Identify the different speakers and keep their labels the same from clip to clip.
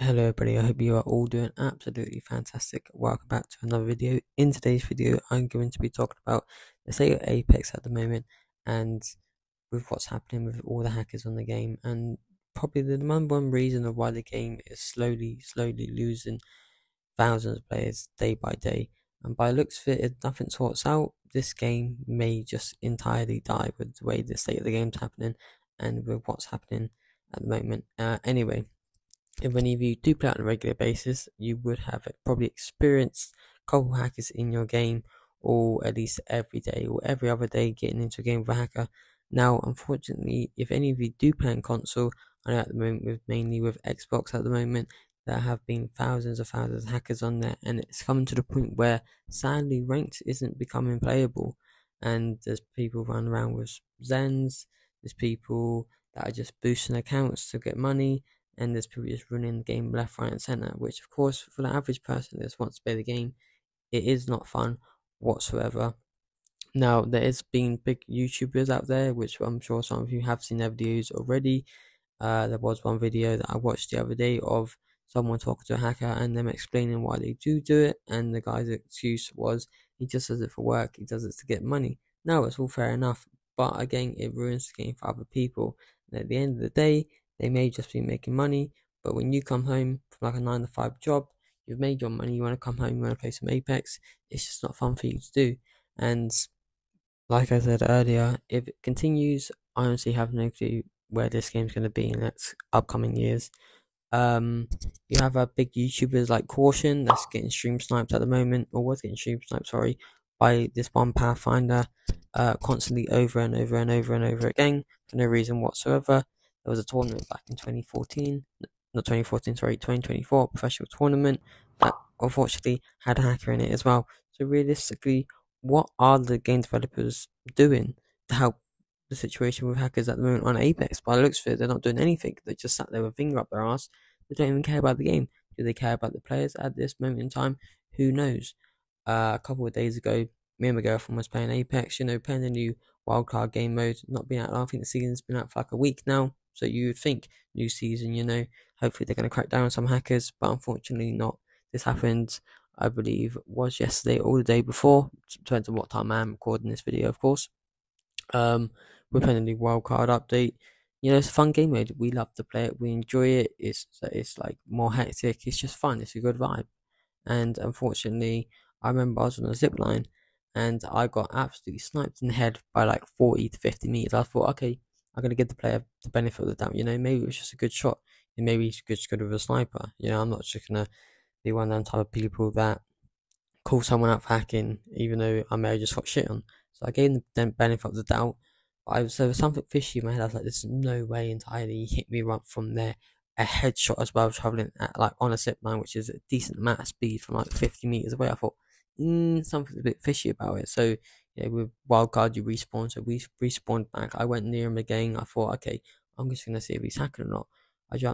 Speaker 1: Hello everybody, I hope you are all doing absolutely fantastic. Welcome back to another video. In today's video, I'm going to be talking about the state of Apex at the moment and with what's happening with all the hackers on the game, and probably the number one reason of why the game is slowly losing thousands of players day by day. And by the looks of it, if nothing sorts out, this game may just entirely die with the way the state of the game's happening and with what's happening at the moment. Anyway, if any of you do play on a regular basis, you would have probably experienced a couple hackers in your game, or at least every day or every other day getting into a game with a hacker. Now, unfortunately, if any of you do play on console, I know at the moment mainly with Xbox at the moment, there have been thousands of hackers on there, and it's coming to the point where sadly ranked isn't becoming playable, and there's people running around with Zens, there's people that are just boosting accounts to get money, and there's people just running the game left, right, and center, which, of course, for the average person that just wants to play the game, it is not fun whatsoever. Now, there has been big YouTubers out there, which I'm sure some of you have seen their videos already. There was one video that I watched the other day of someone talking to a hacker and them explaining why they do it, and the guy's excuse was he just does it for work, he does it to get money. Now, it's all fair enough, but again, it ruins the game for other people. And at the end of the day, they may just be making money, but when you come home from like a 9 to 5 job, you've made your money, you want to come home, you want to play some Apex, it's just not fun for you to do. And like I said earlier, if it continues, I honestly have no clue where this game's going to be in the next upcoming years. You have big YouTubers like Caution that's getting stream sniped at the moment, or was getting stream sniped, sorry, by this one Pathfinder, constantly over and over and over and over again for no reason whatsoever. There was a tournament back in 2014, not 2014, sorry, 2024 professional tournament that unfortunately had a hacker in it as well. So realistically, what are the game developers doing to help the situation with hackers at the moment on Apex? By the looks of it, they're not doing anything. They just sat there with a finger up their ass. They don't even care about the game. Do they care about the players at this moment in time? Who knows? A couple of days ago, me and my girlfriend was playing Apex, playing the new wildcard game mode. Not been out, I think the season's been out for like a week now. So you would think new season, hopefully they're going to crack down on some hackers, but unfortunately not. This happened, I believe, was yesterday or the day before. Depends on what time I'm recording this video, of course. We're playing a new wildcard update. It's a fun game mode. We love to play it. We enjoy it. It's like more hectic. It's just fun. It's a good vibe. And unfortunately, I remember I was on a zip line and I got absolutely sniped in the head by like 40 to 50 meters. I thought, okay, I'm gonna give the player the benefit of the doubt. Maybe it was just a good shot. And maybe he's just good with a sniper. I'm not just gonna be one of them type of people that call someone out for hacking, even though I may have just got shit on. So I gave them the benefit of the doubt. But there was something fishy in my head. I was like, there's no way entirely he hit me right from there. A headshot as well, traveling at like on a zip line, which is a decent amount of speed from like 50 meters away. I thought, something's a bit fishy about it. So with wildcard you respawn, so we respawned back. I went near him again. I thought, okay, I'm just gonna see if he's hacking or not.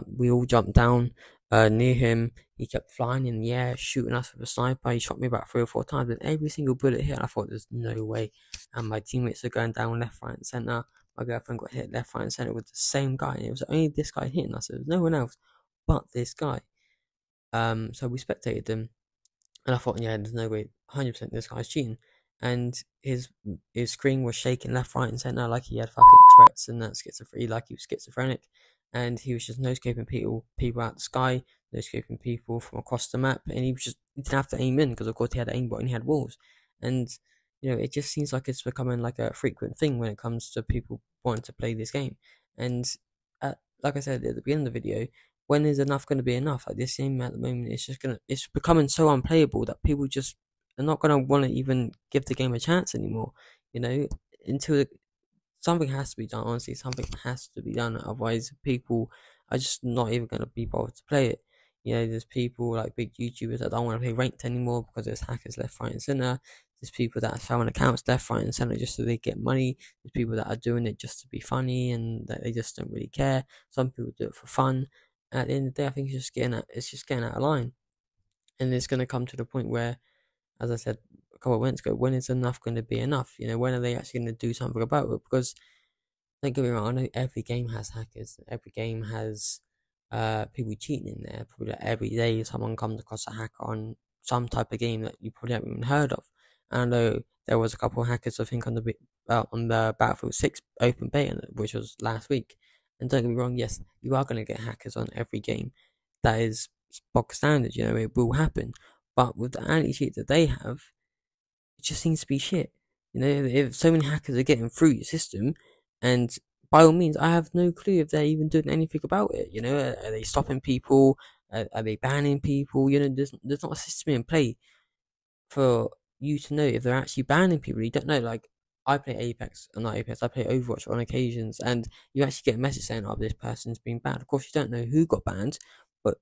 Speaker 1: We all jumped down near him. He kept flying in the air, shooting us with a sniper. He shot me about 3 or 4 times, and every single bullet hit. And I thought, there's no way. And my teammates are going down left, right, and center. My girlfriend got hit left, right, and center with the same guy. And it was only this guy hitting us. There was no one else but this guy. So we spectated them, and I thought, yeah, there's no way, 100% this guy's cheating. And his screen was shaking left, right, and center like he had fucking Tourette's and that schizophrenia, like he was schizophrenic. And he was just no scoping people out the sky, no scoping people from across the map, and he didn't have to aim in because of course he had an aimbot and he had walls. And it just seems like it's becoming like a frequent thing when it comes to people wanting to play this game. And like I said at the beginning of the video, when is enough going to be enough? Like this game at the moment, it's becoming so unplayable that people just are not going to want to even give the game a chance anymore. Until something has to be done. Honestly, something has to be done. Otherwise, people are just not even going to be bothered to play it. There's people like big YouTubers that don't want to play ranked anymore because there's hackers left, right, and center. There's people that are selling accounts left, right, and center just so they get money. There's people that are doing it just to be funny and that they just don't really care. Some people do it for fun. At the end of the day, I think it's just getting out of line, and it's going to come to the point where, as I said a couple of minutes ago, when is enough going to be enough? When are they actually going to do something about it? Because don't get me wrong, I know every game has hackers. Every game has people cheating in there. Probably like every day someone comes across a hacker on some type of game that you probably haven't even heard of. And I know there was a couple of hackers, I think, on the Battlefield 6 open beta, which was last week. And don't get me wrong, yes, you are going to get hackers on every game. That is bog standard, it will happen. But with the anti-cheat that they have, it just seems to be shit. If so many hackers are getting through your system, and by all means, I have no clue if they're even doing anything about it. Are they stopping people? Are they banning people? There's not a system in play for you to know if they're actually banning people. You don't know. Like, I play Apex, and not Apex, I play Overwatch on occasions, and you actually get a message saying, "Oh, this person's been banned." Of course, you don't know who got banned, but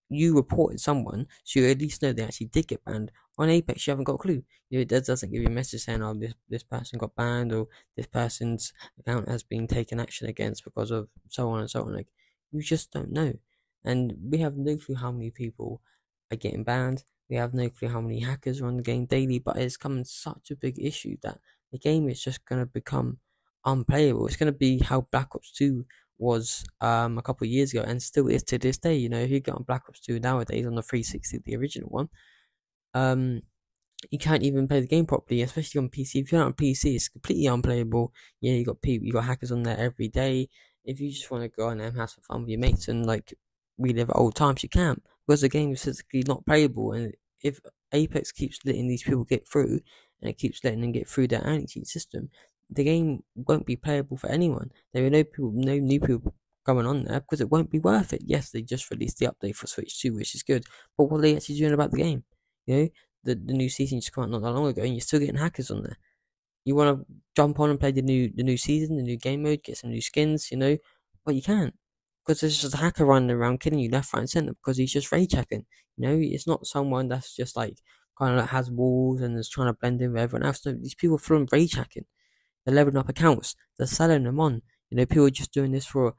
Speaker 1: you reported someone, so you at least know they actually did get banned. On Apex, you haven't got a clue. It doesn't give you a message saying, "Oh, this person got banned," or "this person's account has been taken action against because of so on and so on." Like, you just don't know, and we have no clue how many people are getting banned. We have no clue how many hackers are on the game daily, but it's becoming such a big issue that the game is just going to become unplayable. It's going to be how Black Ops 2 was a couple of years ago and still is to this day. If you get on Black Ops 2 nowadays on the 360, the original one, um, you can't even play the game properly, especially on PC. If you're not on PC, it's completely unplayable. Yeah, you got hackers on there every day. If you just want to go on there and have some fun with your mates and like relive old times, you can, because the game is physically not playable. And if Apex keeps letting these people get through, and it keeps letting them get through their anti-cheat system, the game won't be playable for anyone. There are no new people going on there because it won't be worth it. Yes, they just released the update for Switch 2, which is good, but what are they actually doing about the game? You know, the new season just came out not that long ago, and you're still getting hackers on there. You want to jump on and play the new season, the new game mode, get some new skins, but you can't, because there's just a hacker running around killing you left, right, and center because he's just rage hacking. It's not someone that's just like kind of like has walls and is trying to blend in with everyone else. No, these people are full rage hacking. They're leveling up accounts. They're selling them on. People are just doing this for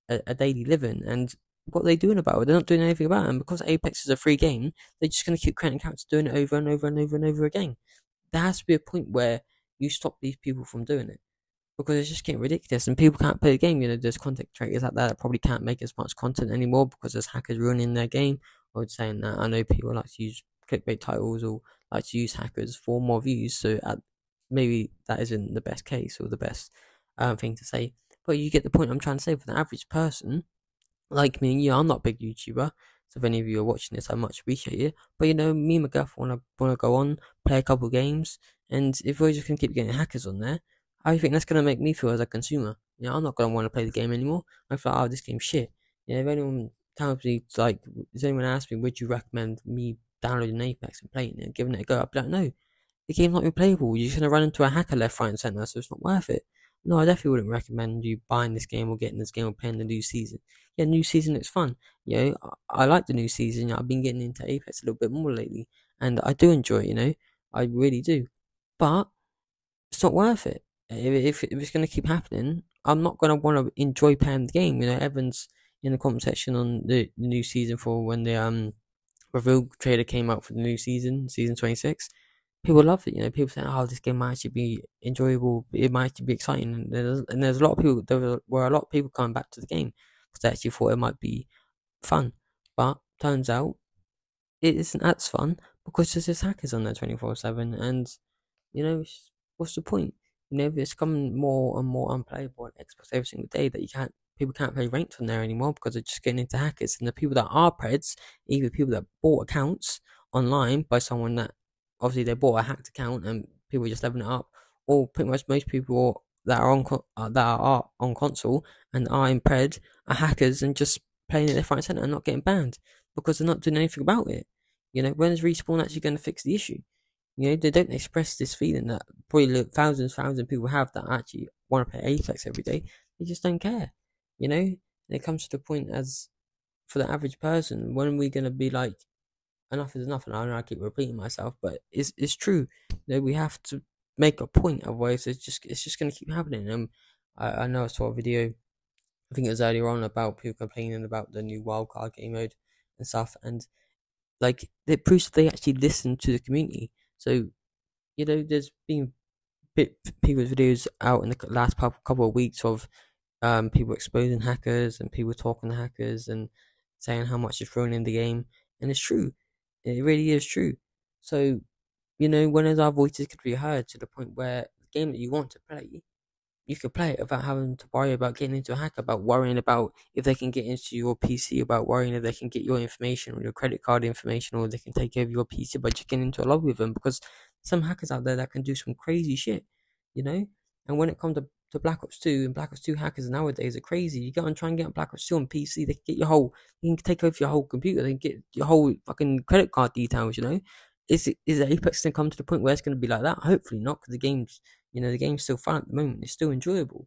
Speaker 1: a daily living, and what are they doing about it? They're not doing anything about it. And because Apex is a free game, they're just going to keep creating accounts, doing it over and over and over and over again. There has to be a point where you stop these people from doing it, because it's just getting ridiculous and people can't play the game. There's content creators out there that probably can't make as much content anymore because there's hackers ruining their game. I would say that I know people like to use clickbait titles or like to use hackers for more views, so maybe that isn't the best case or the best thing to say. But you get the point I'm trying to say. For the average person like me, I'm not a big YouTuber, so if any of you are watching this, I much appreciate it. But me and my girlfriend wanna go on, play a couple games, and if we're just gonna keep getting hackers on there, how do you think that's gonna make me feel as a consumer? I'm not gonna want to play the game anymore. I feel like, oh, this game's shit. If anyone tells me, like, if anyone asks me, would you recommend me downloading Apex and playing it and giving it a go, I'd be like, no, the game's not replayable. You're just gonna run into a hacker left, right, and center, so it's not worth it. No, I definitely wouldn't recommend you buying this game or getting this game or playing the new season. Yeah, new season looks fun. I like the new season. I've been getting into Apex a little bit more lately, and I do enjoy it. I really do. But it's not worth it. If it's gonna keep happening, I'm not gonna want to enjoy playing the game. Everyone's in the comment section on the new season for when the reveal trailer came out for the new season 26. People loved it. People saying, "Oh, this game might actually be enjoyable. It might actually be exciting." And there's a lot of people. Were a lot of people coming back to the game because they actually thought it might be fun. But turns out it isn't as fun because there's just hackers on there 24/7, and what's the point? It's becoming more and more unplayable on Xbox every single day that people can't play ranked on there anymore because they're just getting into hackers. And the people that are preds, either people that bought accounts online by someone that obviously they bought a hacked account and people are just leveling it up, or pretty much most people that are on console and are in pred are hackers and just playing it left, right, and center and not getting banned because they're not doing anything about it. When is Respawn actually going to fix the issue? They don't express this feeling that probably thousands of people have that actually want to play Apex every day. They just don't care. And it comes to the point as for the average person, when are we going to be like, enough is enough? And I know I keep repeating myself, but it's true. We have to make a point, otherwise it's just going to keep happening. And I know I saw a video, I think it was earlier on, about people complaining about the new wildcard game mode and stuff, and like it proves that they actually listen to the community. So there's been people's videos out in the last couple of weeks of people exposing hackers and people talking to hackers, and saying how much is thrown in the game, and it's true. It really is true. So, when our voices could be heard to the point where the game that you want to play, you could play it without having to worry about getting into a hack, about worrying about if they can get into your PC, about worrying if they can get your information or your credit card information, or they can take over your PC by checking into a lobby with them. Because some hackers out there that can do some crazy shit, you know. And when it comes to Black Ops 2 and Black Ops 2 hackers nowadays are crazy. You go and try and get on Black Ops 2 on PC, they can get they can take over your whole computer, they can get your whole fucking credit card details, Is Apex going to come to the point where it's going to be like that? Hopefully not, because the game's still fun at the moment. It's still enjoyable.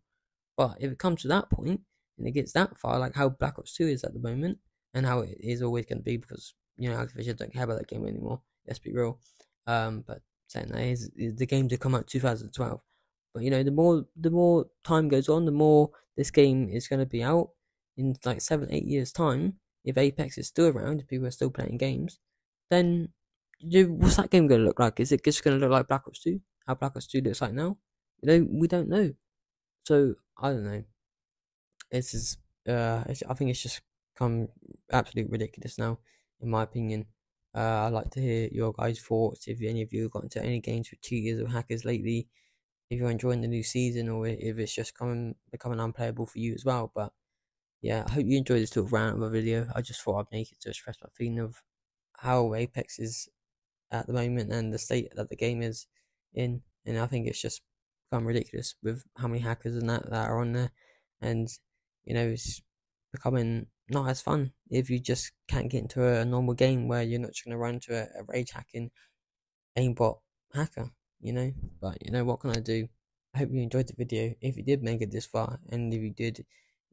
Speaker 1: But if it comes to that point and it gets that far, like how Black Ops 2 is at the moment, and how it is always going to be, because Activision don't care about that game anymore. Let's be real. But saying that is the game to come out 2012. But the more time goes on, the more this game is going to be out in like 7-8 years time. If Apex is still around, if people are still playing games, then what's that game going to look like? Is it just going to look like Black Ops 2? How Black Ops 2 looks like now? We don't know. So I don't know. I think it's just come absolutely ridiculous now, in my opinion. I'd like to hear your guys' thoughts. If any of you have got into any games with cheaters or hackers lately, if you're enjoying the new season, or if it's just becoming unplayable for you as well. But yeah, I hope you enjoyed this little rant of a video. I just thought I'd make it to express my feeling of how Apex is at the moment and the state that the game is in. And I think it's just become ridiculous with how many hackers and that are on there. And it's becoming not as fun if you just can't get into a normal game where you're not just going to run into a rage hacking aimbot hacker. But what can I do? I hope you enjoyed the video. If you did make it this far, and if you did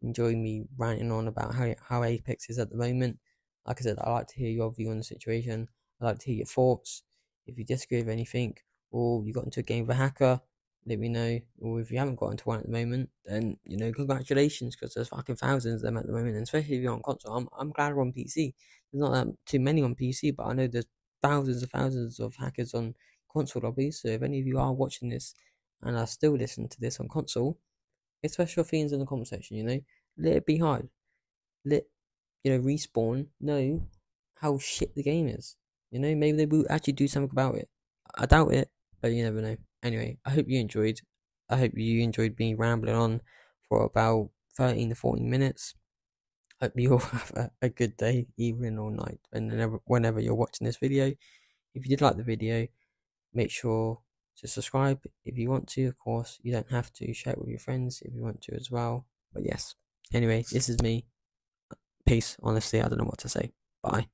Speaker 1: enjoy me ranting on about how Apex is at the moment, like I said, I like to hear your view on the situation. I like to hear your thoughts. If you disagree with anything, or you got into a game with a hacker, let me know. Or if you haven't got into one at the moment, then congratulations, because there's fucking thousands of them at the moment, and especially if you're on console. I'm glad we're on PC. There's not that too many on PC, but I know there's thousands of hackers on console lobbies. So if any of you are watching this and are still listening to this on console, express your feelings in the comment section. Let it be hard. Let Respawn know how shit the game is. Maybe they will actually do something about it. I doubt it, but you never know. Anyway, I hope you enjoyed. I hope you enjoyed me rambling on for about 13 to 14 minutes. Hope you all have a good day, evening or night, and whenever you're watching this video. If you did like the video, make sure to subscribe if you want to. Of course, you don't have to. Share it with your friends if you want to as well. But yes. Anyway, this is me. Peace. Honestly, I don't know what to say. Bye.